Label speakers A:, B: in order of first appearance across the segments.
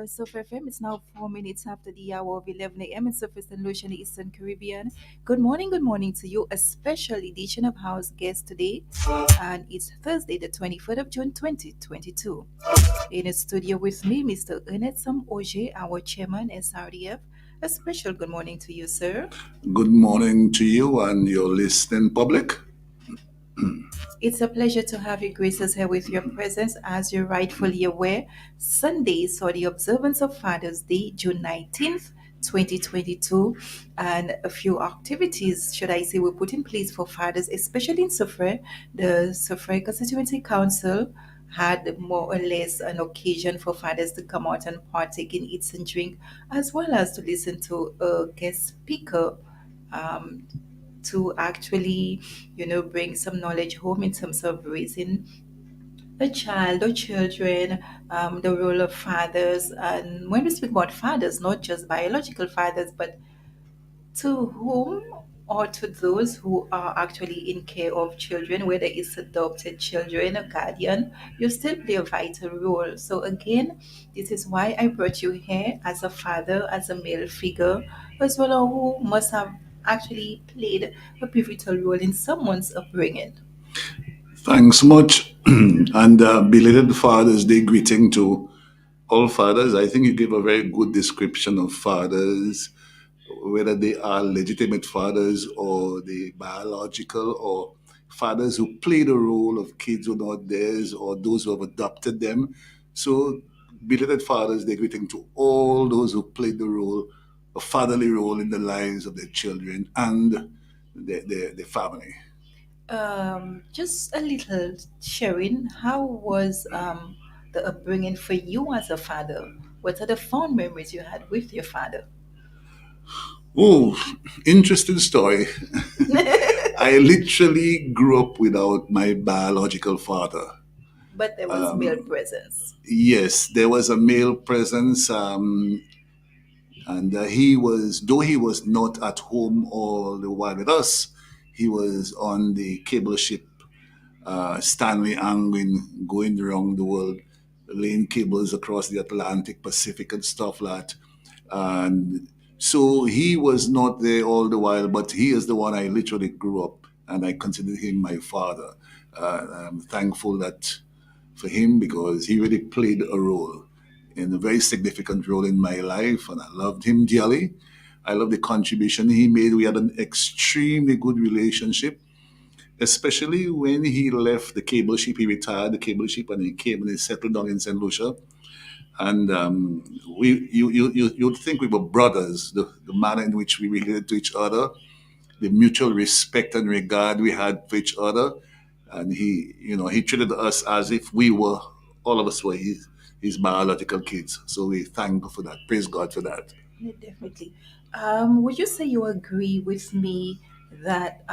A: Surf FM. It's now 4 minutes after the hour of 11 a.m. in Surface and Lucia in the Eastern Caribbean. Good morning to you. A special edition of House Guest today, and it's Thursday, the 23rd of June, 2022. In the studio with me, Mr. ERNEST AUGIER, our chairman, SRDF. A special good morning to you, sir.
B: Good morning to you and your listening public.
A: It's a pleasure to have you grace us here with your presence. As you're rightfully aware, Sunday saw the observance of Father's Day, June 19th, 2022, and a few activities, should I say, were put in place for fathers, especially in Sufre. The Sufre Constituency Council had more or less an occasion for fathers to come out and partake in eats and drink, as well as to listen to a guest speaker um, to actually, bring some knowledge home in terms of raising a child or children, the role of fathers. And when we speak about fathers, not just biological fathers, but to whom or to those who are actually in care of children, whether it's adopted children, a guardian, you still play a vital role. So again, this is why I brought you here as a father, as a male figure, as well, who must have actually played a pivotal role in someone's upbringing.
B: Thanks much. And belated Father's Day greeting to all fathers. I think you gave a very good description of fathers, whether they are legitimate fathers or the biological or fathers who play the role of kids who are not theirs or those who have adopted them. So, belated Father's Day greeting to all those who played the role, a fatherly role in the lives of their children and their family.
A: Just a little sharing. How was the upbringing for you as a father? What are the fond memories you had with your father?
B: Oh, interesting story. I literally grew up without my biological father.
A: But there was male presence.
B: Yes, there was a male presence, and though he was not at home all the while with us, he was on the cable ship, Stanley Angwin, going around the world, laying cables across the Atlantic, Pacific, and stuff like that. And so he was not there all the while, but he is the one I literally grew up, and I consider him my father. I'm thankful that for him because he really played a role, in a very significant role in my life, and I loved him dearly. I love the contribution he made. We had an extremely good relationship, especially when he left the cable ship. He retired the cable ship and he came and he settled down in St. Lucia. And you'd think we were brothers, the manner in which we related to each other, the mutual respect and regard we had for each other. And he treated us as if all of us were his biological kids. So we thank God for that. Praise God for that.
A: Yeah, definitely. Would you say you agree with me that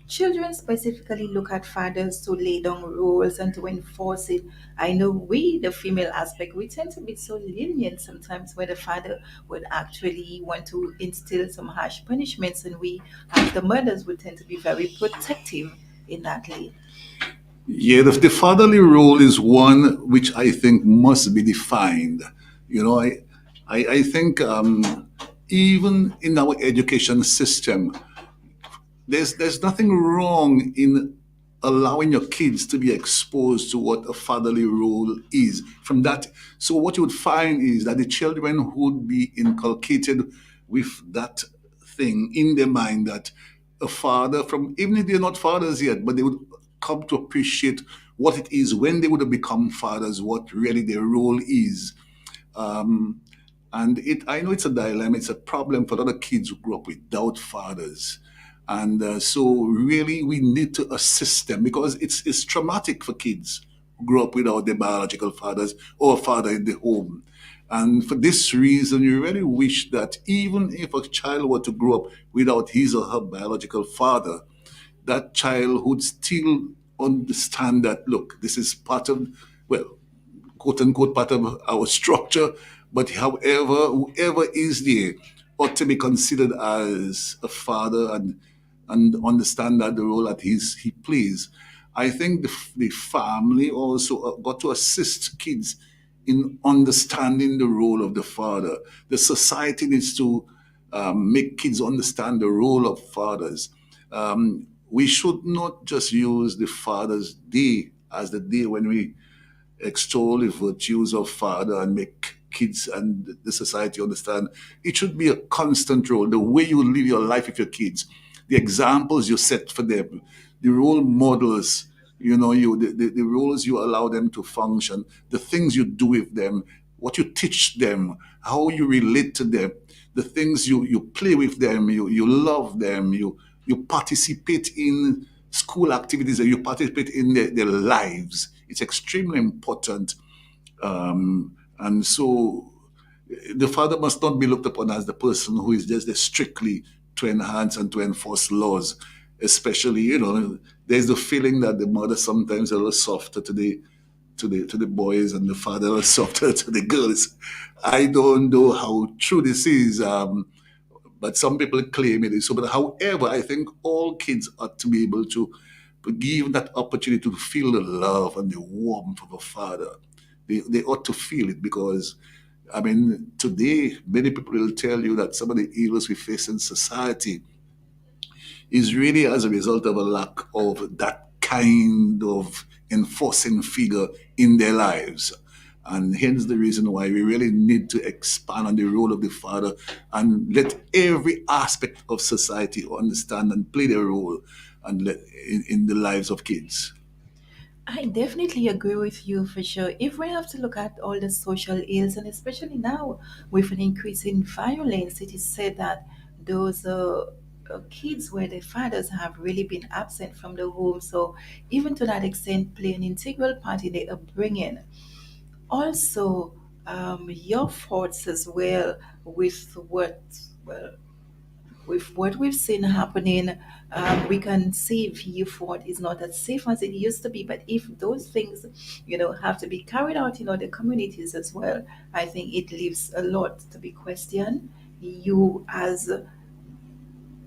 A: children specifically look at fathers to lay down rules and to enforce it? I know we, the female aspect, we tend to be so lenient sometimes where the father would actually want to instill some harsh punishments, and we, as the mothers, would tend to be very protective in that lane.
B: Yeah, the fatherly role is one which I think must be defined. You know, I think even in our education system, there's nothing wrong in allowing your kids to be exposed to what a fatherly role is. From that, so what you would find is that the children would be inculcated with that thing in their mind that a father, from even if they're not fathers yet, but they would come to appreciate what it is when they would have become fathers, what really their role is. Um, and I know it's a dilemma, it's a problem for a lot of kids who grew up without fathers. And so, really, we need to assist them because it's traumatic for kids who grow up without their biological fathers or a father in the home. And for this reason, you really wish that even if a child were to grow up without his or her biological father, that child would still understand that, look, this is part of, well, quote unquote, part of our structure. But however, whoever is there ought to be considered as a father and understand that the role that he plays. I think the family also got to assist kids in understanding the role of the father. The society needs to make kids understand the role of fathers. We should not just use the Father's Day as the day when we extol the virtues of father and make kids and the society understand. It should be a constant role. The way you live your life with your kids, the examples you set for them, the role models, the roles you allow them to function, the things you do with them, what you teach them, how you relate to them, the things you play with them, you love them, you participate in school activities, and you participate in their lives. It's extremely important. And so the father must not be looked upon as the person who is just there strictly to enhance and to enforce laws. Especially, there's the feeling that the mother sometimes a little softer to the boys and the father a little softer to the girls. I don't know how true this is. But some people claim it is so. But however, I think all kids ought to be able to give that opportunity to feel the love and the warmth of a father. They ought to feel it because, I mean, today, many people will tell you that some of the ills we face in society is really as a result of a lack of that kind of enforcing figure in their lives. And hence the reason why we really need to expand on the role of the father and let every aspect of society understand and play their role in the lives of kids.
A: I definitely agree with you for sure. If we have to look at all the social ills, and especially now with an increase in violence, it is said that those kids where their fathers have really been absent from the home, so even to that extent, play an integral part in their upbringing. Also, your thoughts as well with well, what we've seen happening, we can see if youth is not as safe as it used to be. But if those things, have to be carried out in other communities as well, I think it leaves a lot to be questioned. You as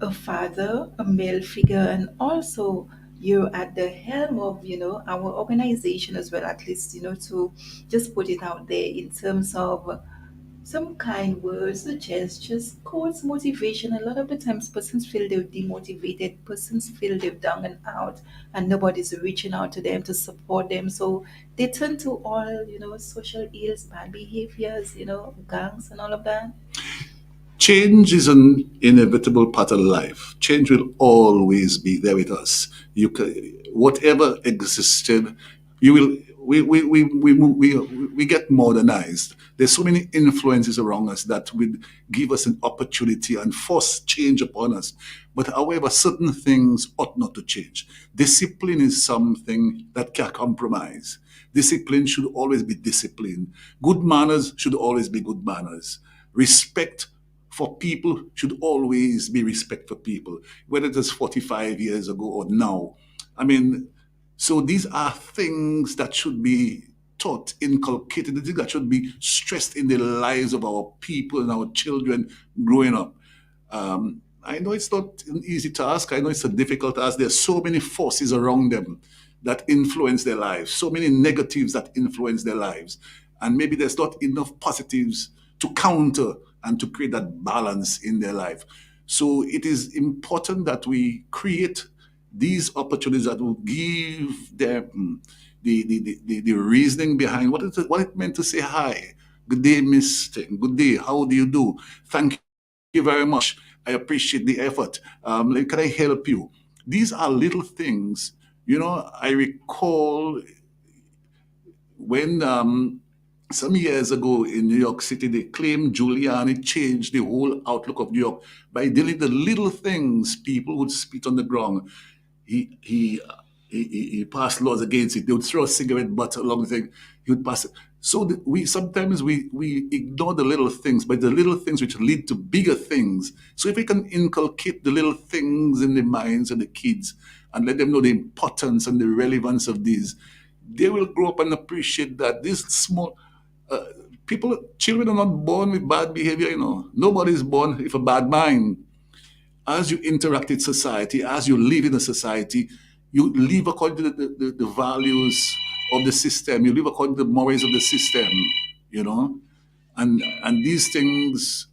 A: a father, a male figure, and also you're at the helm of, our organization as well, at least, to just put it out there in terms of some kind words, gestures, quotes, motivation. A lot of the times, persons feel they're demotivated, persons feel they're down and out, and nobody's reaching out to them to support them. So they turn to all, social ills, bad behaviors, gangs, and all of that.
B: Change is an inevitable part of life. Change will always be there with us. Whatever existed, you will. We get modernized. There's so many influences around us that would give us an opportunity and force change upon us. But however, certain things ought not to change. Discipline is something that can compromise. Discipline should always be discipline. Good manners should always be good manners. Respect for people should always be respect for people, whether it is 45 years ago or now. I mean, so these are things that should be taught, inculcated, things that should be stressed in the lives of our people and our children growing up. I know it's not an easy task. I know it's a difficult task. There's so many forces around them that influence their lives, so many negatives that influence their lives. And maybe there's not enough positives to counter and to create that balance in their life. So it is important that we create these opportunities that will give them the reasoning behind what it meant to say hi. Good day, Miss. Good day. How do you do? Thank you very much. I appreciate the effort. Like, can I help you? These are little things. I recall when some years ago in New York City, they claimed Giuliani changed the whole outlook of New York by dealing the little things. People would spit on the ground. He passed laws against it. They would throw a cigarette butt along the thing. He would pass it. So we sometimes we ignore the little things, but the little things which lead to bigger things. So if we can inculcate the little things in the minds of the kids and let them know the importance and the relevance of these, they will grow up and appreciate that these small uh, children are not born with bad behavior. Nobody is born with a bad mind. As you interact with society, as you live in a society, you live according to the values of the system. You live according to the morals of the system, you know, and these things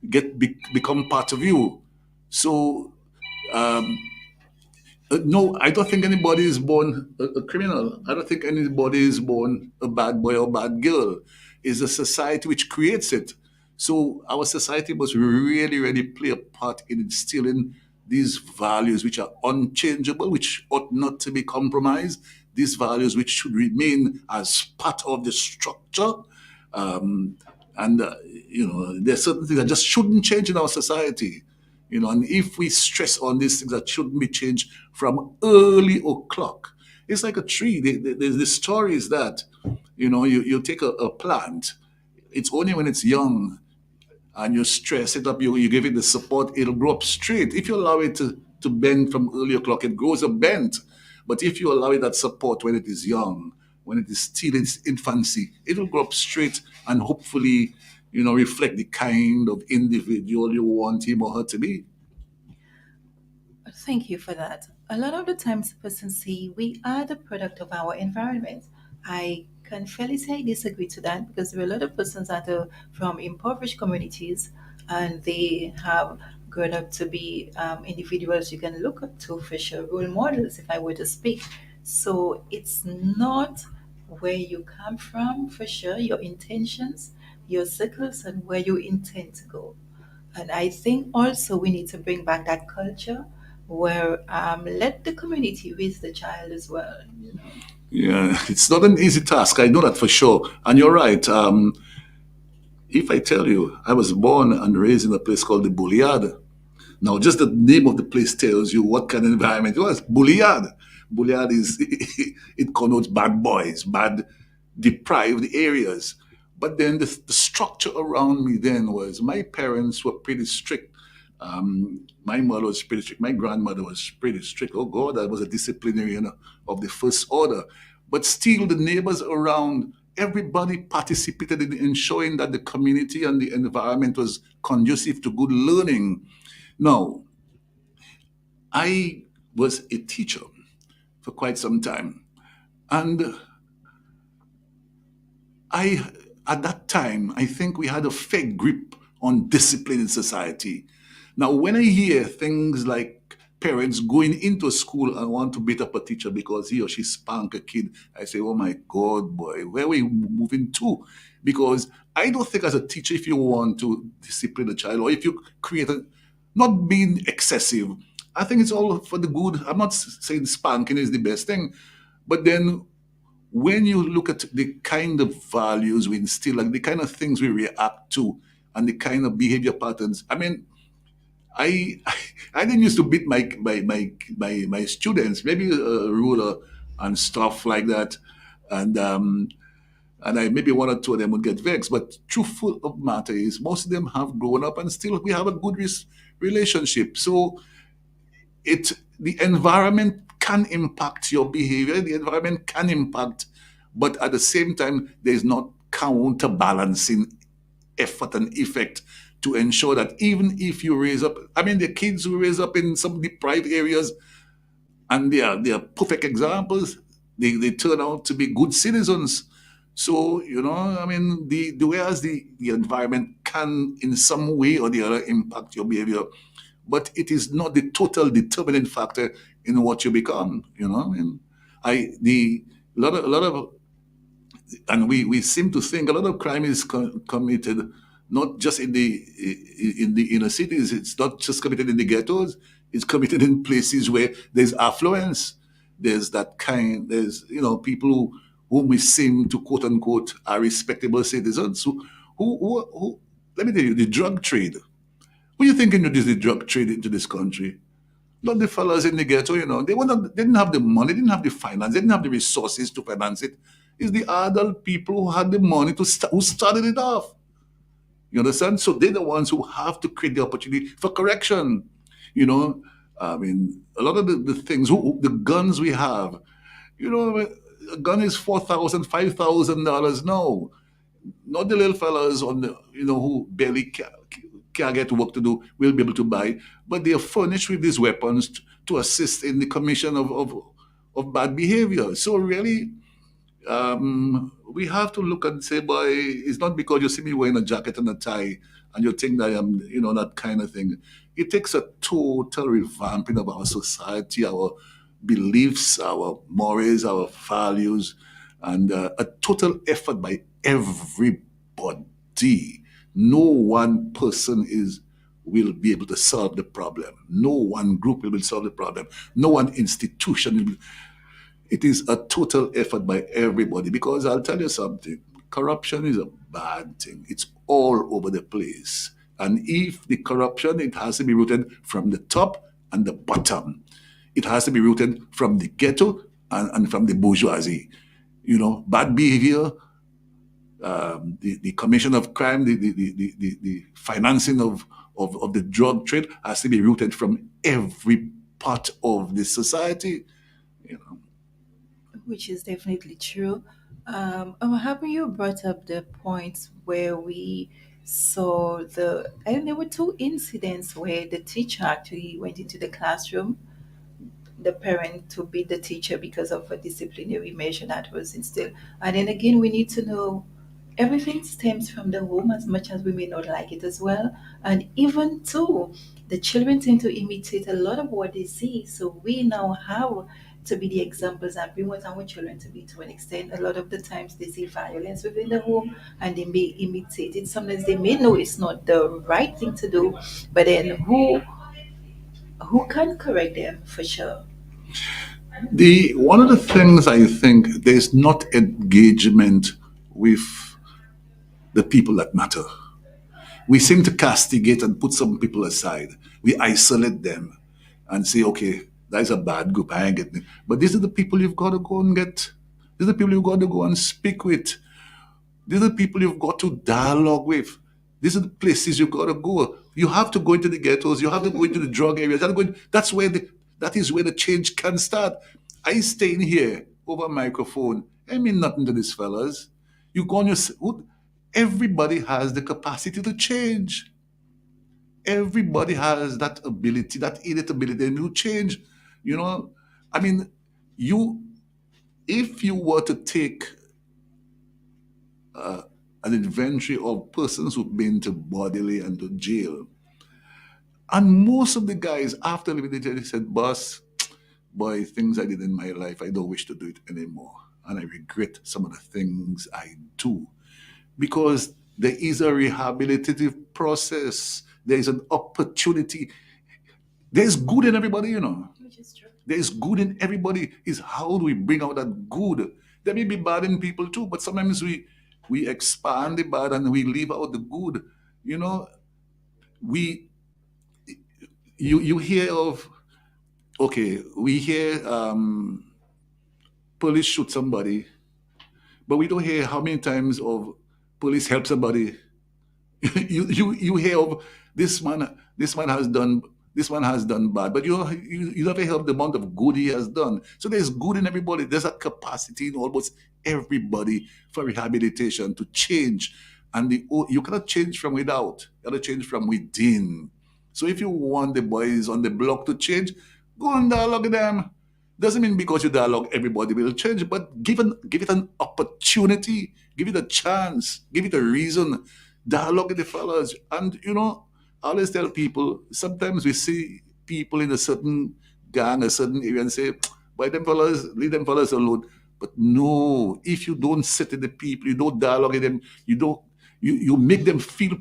B: become part of you. So no, I don't think anybody is born a criminal. I don't think anybody is born a bad boy or bad girl. It's a society which creates it. So our society must really, really play a part in instilling these values which are unchangeable, which ought not to be compromised, these values which should remain as part of the structure. Um, and, there's certain things that just shouldn't change in our society. And if we stress on these things that shouldn't be changed from early o'clock, it's like a tree. The story is that, you take a plant, it's only when it's young and you stress it up, you give it the support, it'll grow up straight. If you allow it to bend from early o'clock, it grows up bent. But if you allow it that support when it is young, when it is still in its infancy, it'll grow up straight and hopefully, reflect the kind of individual you want him or her to be.
A: Thank you for that. A lot of the times, persons say we are the product of our environment. I can fairly say I disagree to that because there are a lot of persons that are from impoverished communities and they have grown up to be individuals you can look up to for sure, role models, if I were to speak. So it's not where you come from for sure, your intentions, your circles, and where you intend to go. And I think also we need to bring back that culture where let the community raise the child as well.
B: Yeah, it's not an easy task. I know that for sure. And you're right. If I tell you, I was born and raised in a place called the Bouleyard. Now, just the name of the place tells you what kind of environment it was. Bouleyard. Bouleyard is, it connotes bad boys, bad, deprived areas. But then the structure around me then was my parents were pretty strict. My mother was pretty strict. My grandmother was pretty strict. Oh God, I was a disciplinarian of the first order. But still, the neighbors around, everybody participated in ensuring that the community and the environment was conducive to good learning. Now, I was a teacher for quite some time, and I, at that time, I think we had a fair grip on discipline in society. Now, when I hear things like parents going into a school and want to beat up a teacher because he or she spanked a kid, I say, oh my God, boy, where are we moving to? Because I don't think as a teacher, if you want to discipline a child or if you create a, not being excessive, I think it's all for the good. I'm not saying spanking is the best thing, but then when you look at the kind of values we instill, like the kind of things we react to, and the kind of behavior patterns, I mean, I I didn't used to beat my students, maybe a ruler and stuff like that, and I maybe one or two of them would get vexed. But truthful of matter is, most of them have grown up and still we have a good relationship. So the environment can impact your behavior, the environment can impact, but at the same time there's not counterbalancing effort and effect to ensure that even if you raise up, I mean, the kids who raise up in some deprived areas and they are perfect examples, they turn out to be good citizens. So, I mean, the whereas the environment can in some way or the other impact your behavior, but it is not the total determining factor in what you become. I mean, I the a lot of, and we seem to think a lot of crime is committed not just in the inner cities. It's not just committed in the ghettos. It's committed in places where there's affluence. There's that kind. There's people whom we seem to quote unquote are respectable citizens who let me tell you, the drug trade. What you think introduced the drug trade into this country? Not the fellas in the ghetto, they didn't have the money, they didn't have the finance, they didn't have the resources to finance it. It's the adult people who had the money who started it off. You understand? So they're the ones who have to create the opportunity for correction. You know, I mean, a lot of the things, the guns we have, a gun is $4,000, $5,000 now. Not the little fellas on the, who barely can get work to do will be able to buy, but they are furnished with these weapons to assist in the commission of bad behavior. So really, we have to look and say, boy, it's not because you see me wearing a jacket and a tie and you think that I am, that kind of thing. It takes a total revamping of our society, our beliefs, our mores, our values, and a total effort by everybody. No one person will be able to solve the problem. No one group will be able to solve the problem. No one institution. It is a total effort by everybody because I'll tell you something. Corruption is a bad thing. It's all over the place. And if the corruption, it has to be rooted from the top and the bottom. It has to be rooted from the ghetto and from the bourgeoisie. Bad behavior, the commission of crime, the financing of the drug trade has to be rooted from every part of the society. You know.
A: Which is definitely true. Have you brought up the points where we saw and there were two incidents where the teacher actually went into the classroom, the parent to beat the teacher because of a disciplinary measure that was instilled. And then again, we need to know everything stems from the home as much as we may not like it as well. And even too, the children tend to imitate a lot of what they see. So we now have to be the examples that we want our children to be to an extent. A lot of the times they see violence within the home and they may imitate it. Sometimes they may know it's not the right thing to do, but then who can correct them for sure?
B: The one of the things I think there's not engagement with the people that matter. We seem to castigate and put some people aside. We isolate them and say, okay, that's a bad group. I ain't getting it. But these are the people you've got to go and get. These are the people you've got to go and speak with. These are the people you've got to dialogue with. These are the places you've got to go. You have to go into the ghettos. You have to go into the drug areas. You have to go that is where the change can start. I stay in here over a microphone. I mean nothing to these fellas. You go on your. Everybody has the capacity to change. Everybody has that ability, that innate ability to change. I mean, you if you were to take an inventory of persons who've been to bodily and to jail, and most of the guys after leaving the jail they said, "Boss, boy, things I did in my life, I don't wish to do it anymore, and I regret some of the things I do." Because there is a rehabilitative process. There is an opportunity. There's good in everybody.
A: Which is true.
B: There's good in everybody. Is how do we bring out that good? There may be bad in people too, but sometimes we expand the bad and we leave out the good. You know, we you hear of okay, we hear police shoot somebody, but we don't hear how many times of police help somebody. You hear of this man has done bad, but you never hear of the amount of good he has done. So there's good in everybody. There's a capacity in almost everybody for rehabilitation to change, and you cannot change from without. You got to change from within. So if you want the boys on the block to change, go and dialogue with them. Doesn't mean because you dialogue everybody will change, but give it an opportunity, give it a chance, give it a reason. Dialogue with the fellas. And I always tell people, sometimes we see people in a certain gang, a certain area, and say, "By them fellas, leave them fellas alone." But no, if you don't sit with the people, you don't dialogue with them, you don't you make them feel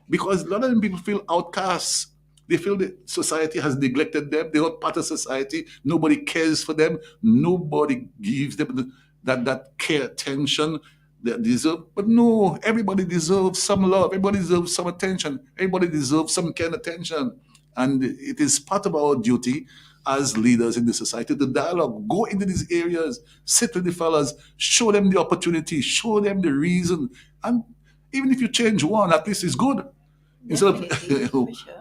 B: because a lot of them people feel outcasts. They feel that society has neglected them. They're not part of society. Nobody cares for them. Nobody gives them that care, attention they deserve. But no, everybody deserves some love. Everybody deserves some attention. Everybody deserves some kind of attention. And it is part of our duty as leaders in the society to dialogue, go into these areas, sit with the fellas, show them the opportunity, show them the reason. And even if you change one, at least it's good. Instead
A: Definitely,
B: of
A: for sure.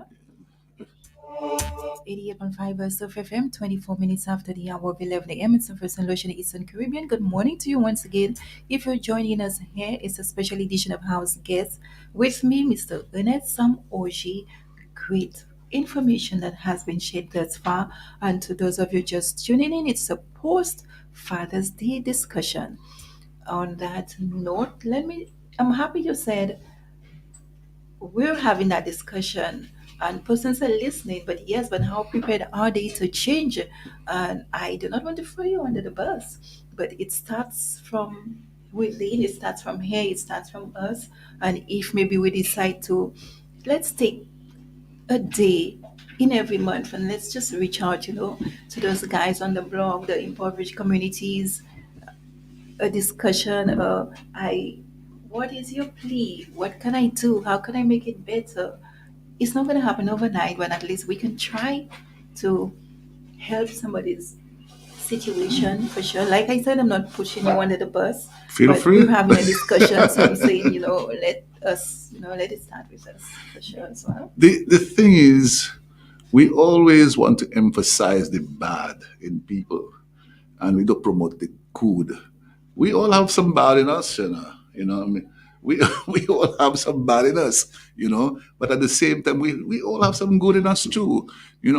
A: 88.5 of FM, 24 minutes after the hour of 11 a.m. It's the first St. Lucia in the Eastern Caribbean. Good morning to you once again. If you're joining us here, it's a special edition of House Guests with me, Mr. Ernest Sam Oji. Great information that has been shared thus far. And to those of you just tuning in, it's a post Father's Day discussion. On that note, I'm happy you said we're having that discussion and persons are listening, but yes, but how prepared are they to change? And I do not want to throw you under the bus, but it starts from within, it starts from here, it starts from us. And if maybe we decide to, let's take a day in every month and let's just reach out, to those guys on the blog, the impoverished communities, a discussion. What is your plea? What can I do? How can I make it better? It's not going to happen overnight, but at least we can try to help somebody's situation for sure. Like I said, I'm not pushing you under the bus,
B: feel
A: but we're
B: free.
A: having a discussion. So I'm saying, let us, let it start with us for sure as well.
B: The thing is, we always want to emphasize the bad in people, and we don't promote the good. We all have some bad in us, you know. I mean, we we all have some bad in us, But at the same time, we all have some good in us too. We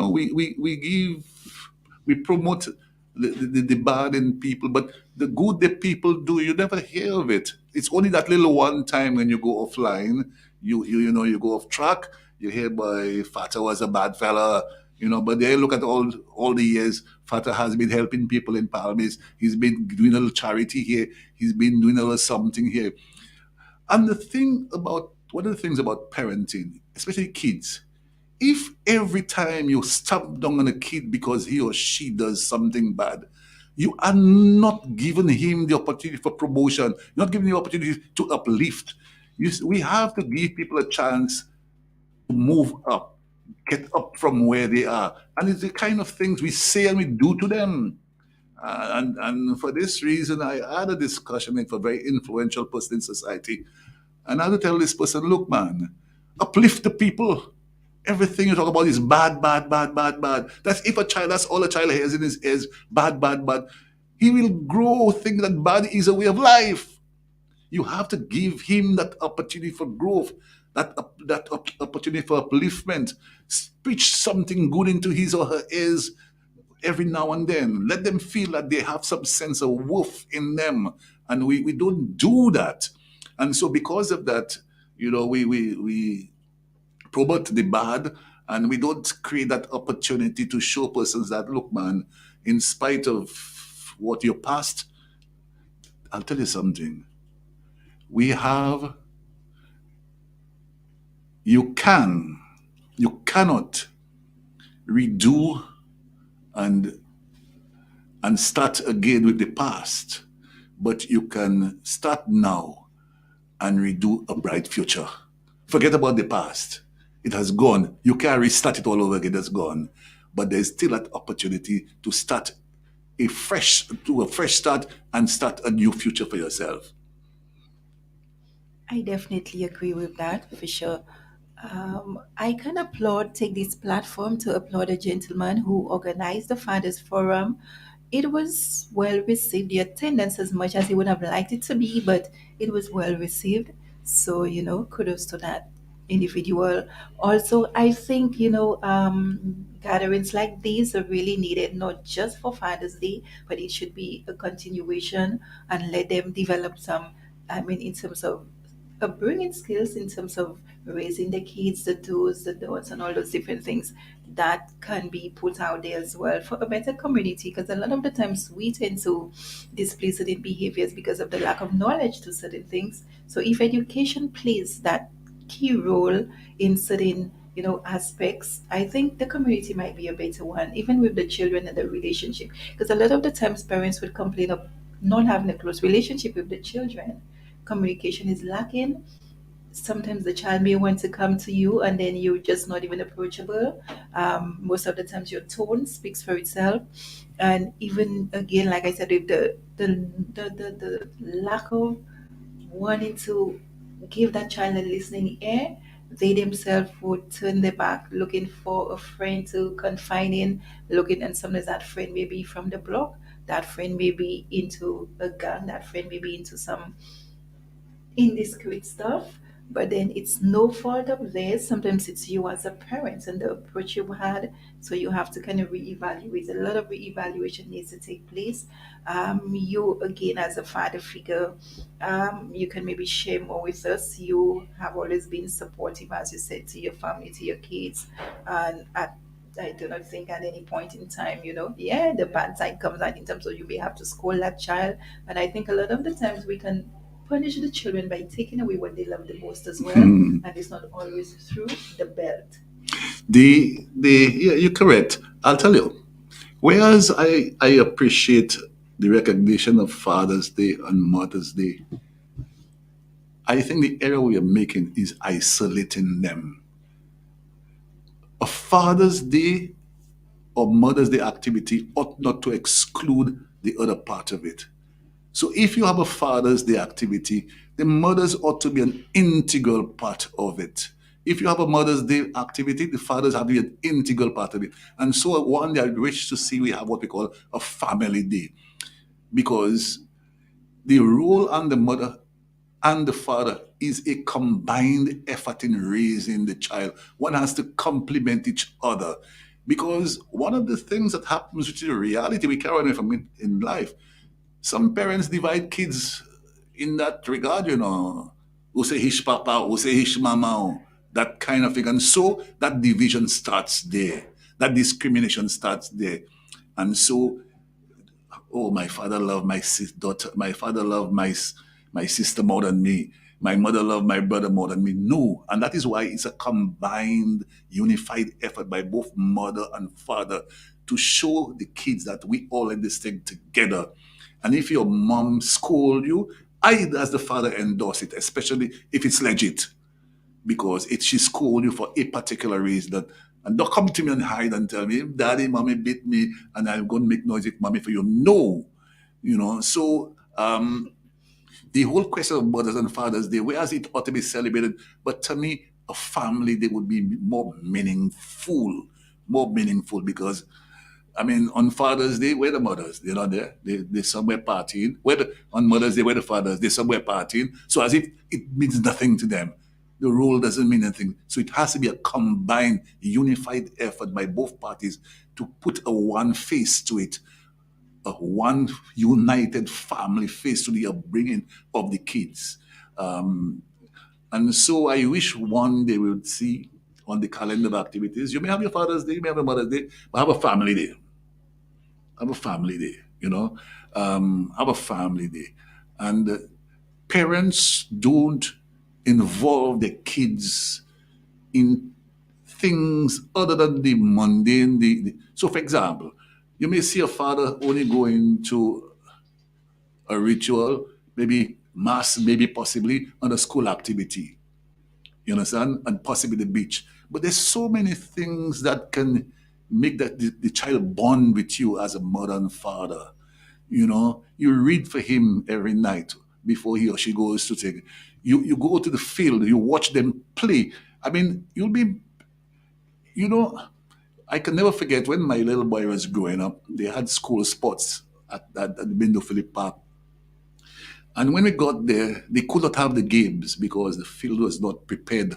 B: promote the bad in people, but the good that people do, you never hear of it. It's only that little one time when you go offline, you go off track. You hear by Fata was a bad fella, But then look at all the years Fata has been helping people in Palmis. He's been doing a little charity here. He's been doing a little something here. And one of the things about parenting, especially kids, if every time you stamp down on a kid because he or she does something bad, you are not giving him the opportunity for promotion. You're not giving the opportunity to uplift. We have to give people a chance to move up, get up from where they are. And it's the kind of things we say and we do to them. And for this reason, I had a discussion with a very influential person in society. And I had to tell this person, look, man, uplift the people. Everything you talk about is bad, bad, bad, bad, bad. That's if a child, that's all a child has in his ears, bad, bad, bad. He will grow thinking that bad is a way of life. You have to give him that opportunity for growth, that opportunity for upliftment. Preach something good into his or her ears every now and then. Let them feel that they have some sense of worth in them. And we don't do that. And so because of that, we promote the bad, and we don't create that opportunity to show persons that, look, man, in spite of what your past, I'll tell you something. We have, you can, you cannot redo and start again with the past, but you can start now and redo a bright future. Forget about the past. It has gone. You can't restart it all over again. It's gone. But there's still that opportunity to start a fresh start and start a new future for yourself.
A: I definitely agree with that for sure. I can take this platform to applaud a gentleman who organized the Fathers Forum. It was well received, the attendance as much as he would have liked it to be, but it was well received. So, kudos to that individual. Also, I think, gatherings like these are really needed, not just for Father's Day, but it should be a continuation and let them develop some, in terms of bringing skills in terms of raising the kids, the do's, the don'ts, and all those different things that can be put out there as well for a better community. Because a lot of the times we tend to display certain behaviors because of the lack of knowledge to certain things. So if education plays that key role in certain aspects, I think the community might be a better one, even with the children and the relationship, because a lot of the times parents would complain of not having a close relationship with the children. Communication is lacking. Sometimes the child may want to come to you and then you're just not even approachable. Most of the times your tone speaks for itself. And even again, like I said, with the lack of wanting to give that child a listening ear, they themselves would turn their back looking for a friend to confine in, looking, and sometimes that friend may be from the block, that friend may be into a gang, that friend may be into some indiscreet stuff. But then it's no fault of theirs. Sometimes it's you as a parent and the approach you had. So you have to kind of reevaluate. A lot of reevaluation needs to take place. You again as a father figure, you can maybe share more with us. You have always been supportive, as you said, to your family, to your kids, and I do not think at any point in time, yeah, the bad side comes out in terms of you may have to scold that child. And I think a lot of the times we can punish the children by taking away what they love the most as well. And it's not always through the belt.
B: Yeah, you're correct. I'll tell you. Whereas I appreciate the recognition of Father's Day and Mother's Day, I think the error we are making is isolating them. A Father's Day or Mother's Day activity ought not to exclude the other part of it. So if you have a Father's Day activity, the mothers ought to be an integral part of it. If you have a Mother's Day activity, the fathers have to be an integral part of it. And so one day I wish to see we have what we call a family day. Because the role on the mother and the father is a combined effort in raising the child. One has to complement each other. Because one of the things that happens, which is a reality we carry on from in life, some parents divide kids in that regard, Who say hish papa, who say hish mama, that kind of thing. And so that division starts there. That discrimination starts there. And so, oh, my father loved my daughter, my father loved my sister more than me. My mother loved my brother more than me. No. And that is why it's a combined, unified effort by both mother and father to show the kids that we all in this thing together. And if your mom scold you, I, as the father, endorse it, especially if it's legit, because it she scold you for a particular reason. And don't come to me and hide and tell me, Daddy, Mommy beat me, and I'm going to make noise with Mommy for you. No, So the whole question of mothers and fathers day, whereas it ought to be celebrated, but to me, a family day would be more meaningful because I mean, on Father's Day, where the mothers? They're not there. They're somewhere partying. On Mother's Day, where the fathers? They're somewhere partying. So as if it means nothing to them. The role doesn't mean anything. So it has to be a combined, unified effort by both parties to put a one face to it, a one united family face to the upbringing of the kids. And so I wish one day we would see on the calendar of activities, you may have your Father's Day, you may have a Mother's Day, but have a family day. Have a family day, have a family day. And parents don't involve their kids in things other than the mundane. So, for example, you may see a father only going to a ritual, maybe mass, maybe possibly on a school activity, you understand, and possibly the beach. But there's so many things that can make the child bond with you as a mother and father. You read for him every night before he or she goes to take. You go to the field, you watch them play. I mean, you'll be, you know, I can never forget when my little boy was growing up. They had school sports at the Bindo Philip Park. And when we got there, they could not have the games because the field was not prepared.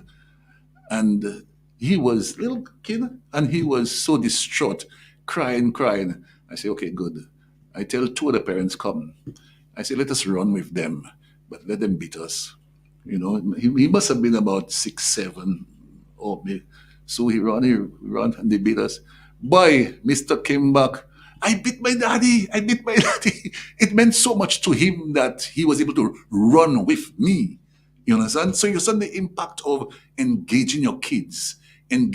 B: And he was a little kid and he was so distraught, crying. I say, okay, good. I tell two of the parents, come. I say, let us run with them, but let them beat us. He must have been about 6, 7, or maybe. So he ran, and they beat us. Boy, Mr. came back. I beat my daddy. I beat my daddy. It meant so much to him that he was able to run with me. You understand? So you understand the impact of engaging your kids in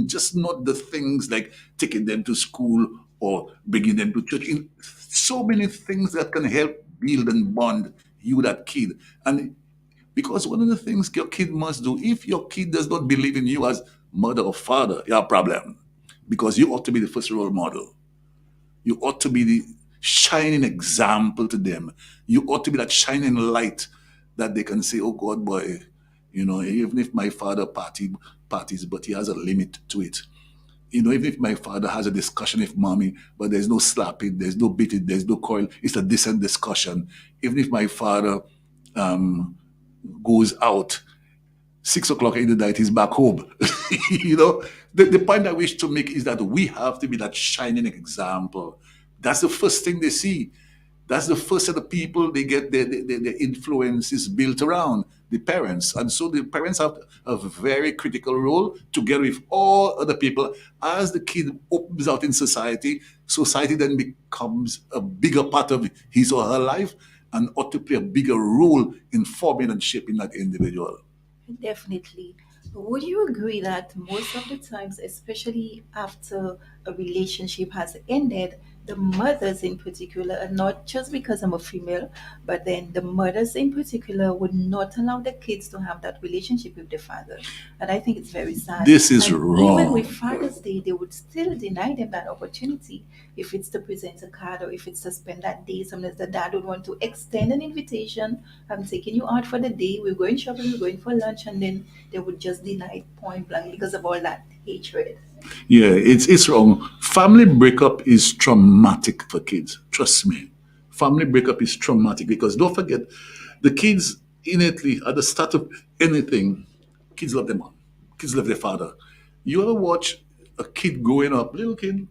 B: just not the things like taking them to school or bringing them to church. In so many things that can help build and bond you that kid. And because one of the things your kid must do, if your kid does not believe in you as mother or father, you have a problem. Because you ought to be the first role model. You ought to be the shining example to them. You ought to be that shining light that they can say, "Oh God, boy, even if my father parties, but he has a limit to it. Even if my father has a discussion with mommy, but there's no slapping, there's no beating, there's no coil. It's a decent discussion. Even if my father um, goes out 6 o'clock in the night, he's back home." The point I wish to make is that we have to be that shining example. That's the first thing they see. That's the first set of people they get their influence is built around the parents. And so the parents have a very critical role together with all other people. As the kid opens out in society, society then becomes a bigger part of his or her life and ought to play a bigger role in forming and shaping that individual.
A: Definitely. Would you agree that most of the times, especially after a relationship has ended, the mothers in particular, and not just because I'm a female, but then the mothers in particular would not allow the kids to have that relationship with the father. And I think it's very sad.
B: This is
A: And even with
B: wrong.
A: Father's Day, they would still deny them that opportunity. If it's to present a card or if it's to spend that day, sometimes the dad would want to extend an invitation. I'm taking you out for the day. We're going shopping. We're going for lunch, and then they would just deny it point blank because of all that hatred.
B: Yeah, it's wrong. Family breakup is traumatic for kids. Trust me. Family breakup is traumatic because don't forget, the kids innately at the start of anything, kids love their mom. Kids love their father. You ever watch a kid growing up, little kid,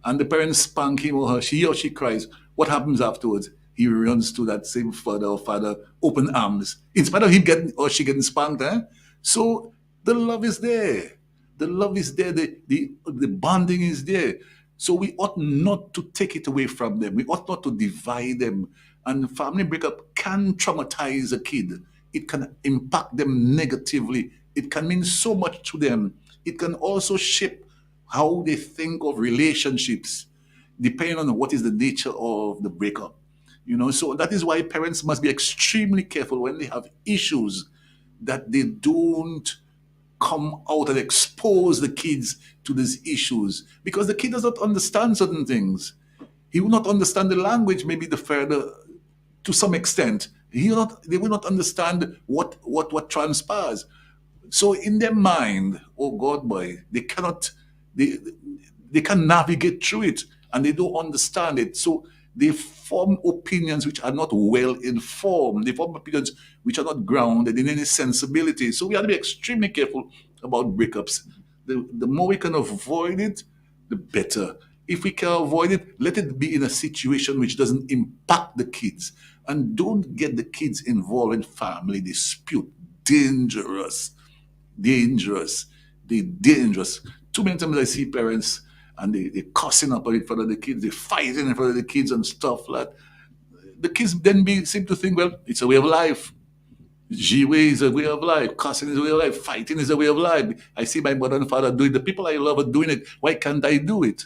B: and the parents spank him or her, he or she cries, what happens afterwards? He runs to that same father or father, open arms, in spite of him getting or she getting spanked. So the love is there. The love is there. The bonding is there. So we ought not to take it away from them. We ought not to divide them. And family breakup can traumatize a kid. It can impact them negatively. It can mean so much to them. It can also shape how they think of relationships, depending on what is the nature of the breakup. So that is why parents must be extremely careful when they have issues that they don't come out and expose the kids to these issues because the kid does not understand certain things. He will not understand the language, maybe the further to some extent. They will not understand what transpires. So in their mind, oh God, boy, they they can navigate through it and they don't understand it. So they form opinions which are not well informed. They form opinions which are not grounded in any sensibility. So we have to be extremely careful about breakups. The more we can avoid it, the better. If we can avoid it, let it be in a situation which doesn't impact the kids. And don't get the kids involved in family dispute. Dangerous, dangerous. They dangerous. Too many times I see parents and they cussing up in front of the kids, they fighting in front of the kids and stuff like that. The kids then seem to think, well, it's a way of life. G-way is a way of life. Cussing is a way of life. Fighting is a way of life. I see my mother and father doing it. The people I love are doing it. Why can't I do it?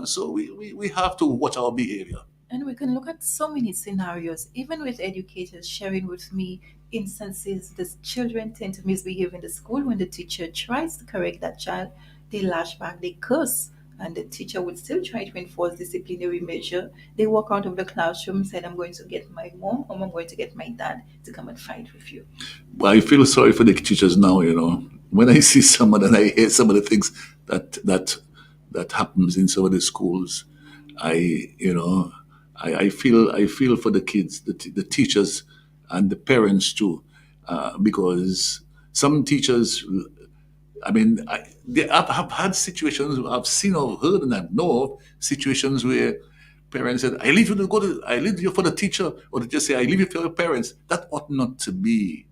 B: So we have to watch our behavior.
A: And we can look at so many scenarios, even with educators sharing with me instances the children tend to misbehave in the school when the teacher tries to correct that child. They lash back, they curse, and the teacher would still try to enforce disciplinary measure. They walk out of the classroom and said, I'm going to get my mom or I'm going to get my dad to come and fight with you.
B: But I feel sorry for the teachers now. When I see someone and I hear some of the things that happens in some of the schools, I you know I feel for the kids, the teachers, and the parents too, because some teachers, I mean, have had situations I've seen or heard and I know of situations where parents said, I leave you for the teacher," or they just say, "I leave you for your parents." That ought not to be.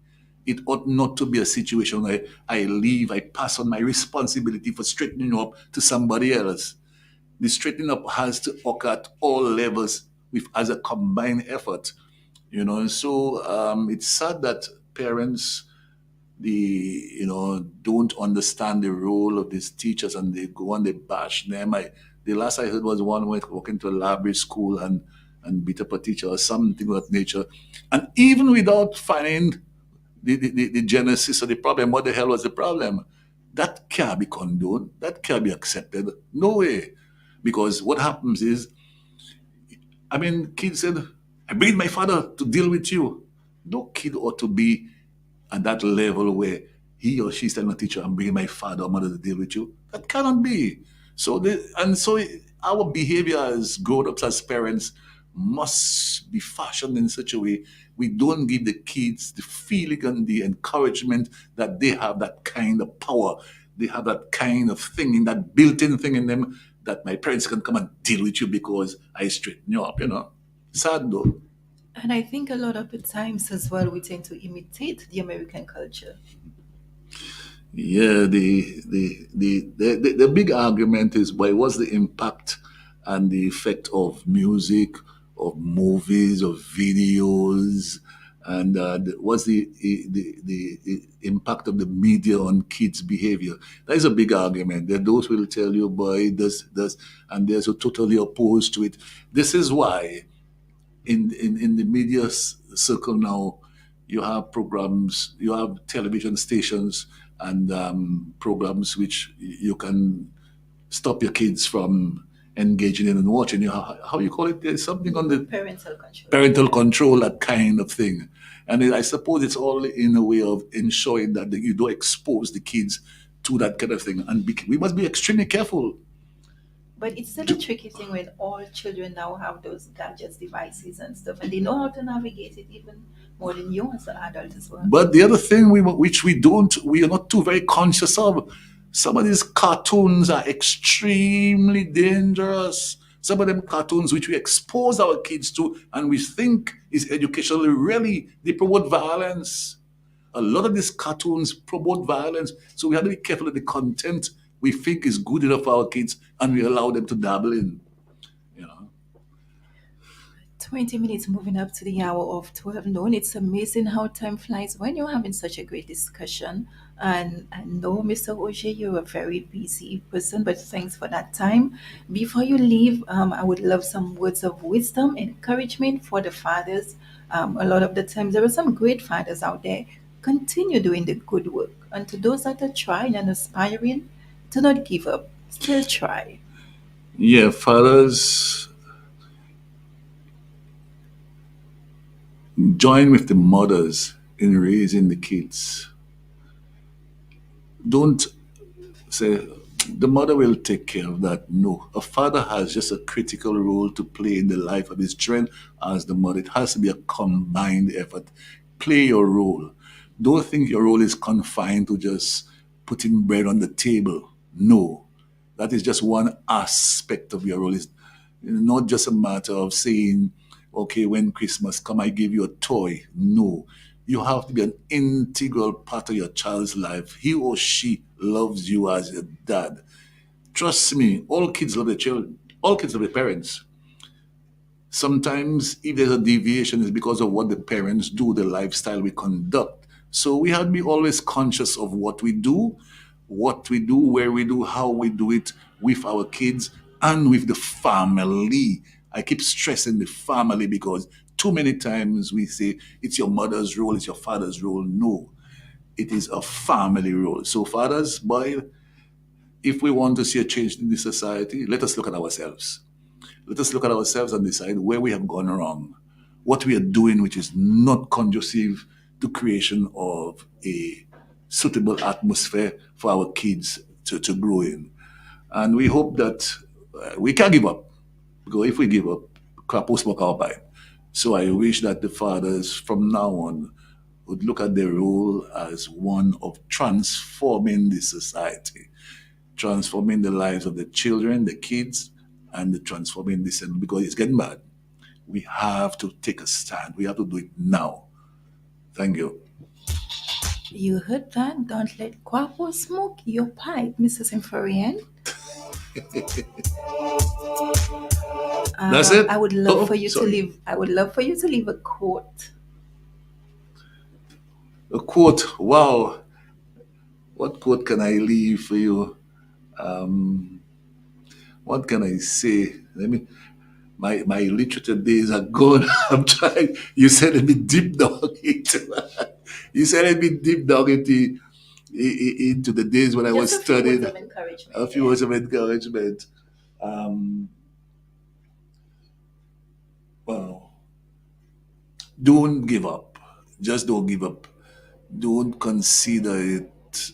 B: It ought not to be a situation where I leave, I pass on my responsibility for straightening you up to somebody else. The straightening up has to occur at all levels with as a combined effort. So it's sad that parents, don't understand the role of these teachers, and they go and they bash them. The last I heard was one went walking to a library school and beat up a teacher or something of that nature. And even without finding the genesis of the problem, what the hell was the problem? That can't be condoned. That can't be accepted. No way. Because what happens is, kids said, I bring my father to deal with you. No kid ought to be at that level where he or she is telling a teacher, I'm bringing my father or mother to deal with you. That cannot be. So our behavior as grown-ups, as parents, must be fashioned in such a way we don't give the kids the feeling and the encouragement that they have that kind of power. They have that kind of thing, in that built-in thing in them, that my parents can come and deal with you because I straighten you up. Sad though.
A: And I think a lot of the times as well, we tend to imitate the American culture.
B: Yeah, the big argument is, why was the impact and the effect of music, of movies, of videos, and what's the impact of the media on kids' behavior? That is a big argument. There are those who will tell you, boy, this, and there's who totally opposed to it. This is why in the media circle now, you have programs, you have television stations, and programs which you can stop your kids from engaging in and watching. How you call it? There's something on the
A: Parental control.
B: parental control, that kind of thing. And I suppose it's all in a way of ensuring that you don't expose the kids to that kind of thing. And we must be extremely careful.
A: But it's still a tricky thing when all children now have those gadgets, devices, and stuff, and they know how to navigate it even more than you as an adult as well.
B: But the other thing which we are not too very conscious of, some of these cartoons are extremely dangerous. Some of them cartoons which we expose our kids to and we think is educationally, really, they promote violence. A lot of these cartoons promote violence. So we have to be careful of the content we think is good enough for our kids and we allow them to dabble in. You know.
A: 20 minutes moving up to the hour of 12 noon. It's amazing how time flies when you're having such a great discussion. And I know, Mr. Oje, you're a very busy person, but thanks for that time. Before you leave, I would love some words of wisdom, encouragement for the fathers. A lot of the times, there are some great fathers out there. Continue doing the good work. And to those that are trying and aspiring, do not give up. Still try.
B: Yeah, fathers, join with the mothers in raising the kids. Don't say the mother will take care of that. No, a father has just a critical role to play in the life of his children as the mother. It has to be a combined effort. Play your role. Don't think your role is confined to just putting bread on the table. No, that is just one aspect of your role. It's not just a matter of saying, okay, when Christmas come, I give you a toy. No, you have to be an integral part of your child's life. He or she loves you as a dad. Trust me, all kids love their children. All kids love their parents. Sometimes, if there's a deviation, it's because of what the parents do, the lifestyle we conduct. So we have to be always conscious of what we do, where we do, how we do it with our kids and with the family. I keep stressing the family because too many times we say it's your mother's role, it's your father's role. No, it is a family role. So, fathers, boy, if we want to see a change in this society, let us look at ourselves. Let us look at ourselves and decide where we have gone wrong, what we are doing which is not conducive to creation of a suitable atmosphere for our kids to grow in. And we hope that we can give up, because if we give up, crap smoke our pipe. So I wish that the fathers from now on would look at their role as one of transforming the society, transforming the lives of the children, the kids, and the transforming this, and because it's getting bad. We have to take a stand. We have to do it now. Thank you.
A: You heard that? Don't let Guapo smoke your pipe, Mrs. Inferian.
B: That's
A: I
B: it.
A: would love for
B: Oh,
A: you to
B: sorry.
A: leave. I would love for you to leave a quote.
B: A quote. Wow. What quote can I leave for you? Um, what can I say? Let me. My literature days are gone. I'm trying. You said let me deep down into. You said let me deep down into the days when I
A: Just
B: was
A: a few words
B: studying.
A: of encouragement.
B: A few
A: Yeah.
B: words of encouragement. Um, well, don't give up. Just don't give up. Don't consider it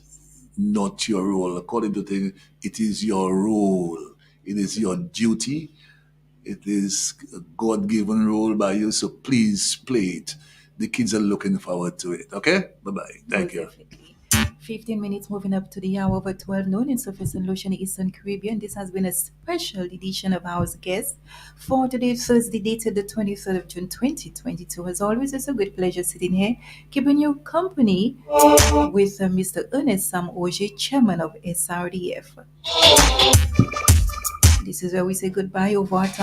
B: not your role. According to things, it is your role. It is your duty. It is a God given role by you. So please play it. The kids are looking forward to it. Okay? Bye bye. Thank
A: Most
B: you.
A: definitely. 15 minutes moving up to the hour of 12 noon in Surface and Ocean Eastern Caribbean. This has been a special edition of Our Guest for today, Thursday, dated the 23rd of June 2022. As always, it's a great pleasure sitting here, keeping you company with Mr. Ernest Sam Augier, Chairman of SRDF. This is where we say goodbye over our time.